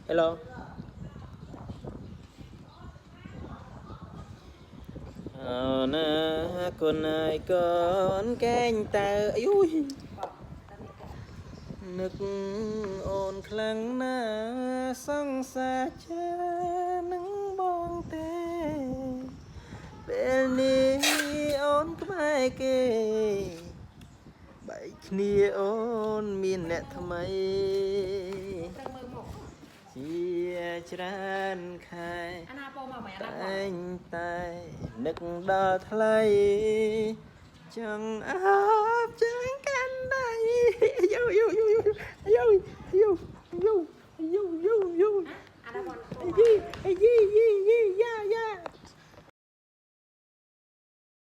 Hello. Nè con ơi con canh tờ ui nực ồn khăng na song xa cha nắng bong tê bên đi ồn cái kê bảy kia ồn miền nẹt tham chia chán khai anh tay nực đo thay chẳng áp chẳng can đây yo yo yo yo yo yo yo yo yo yo yo ya ya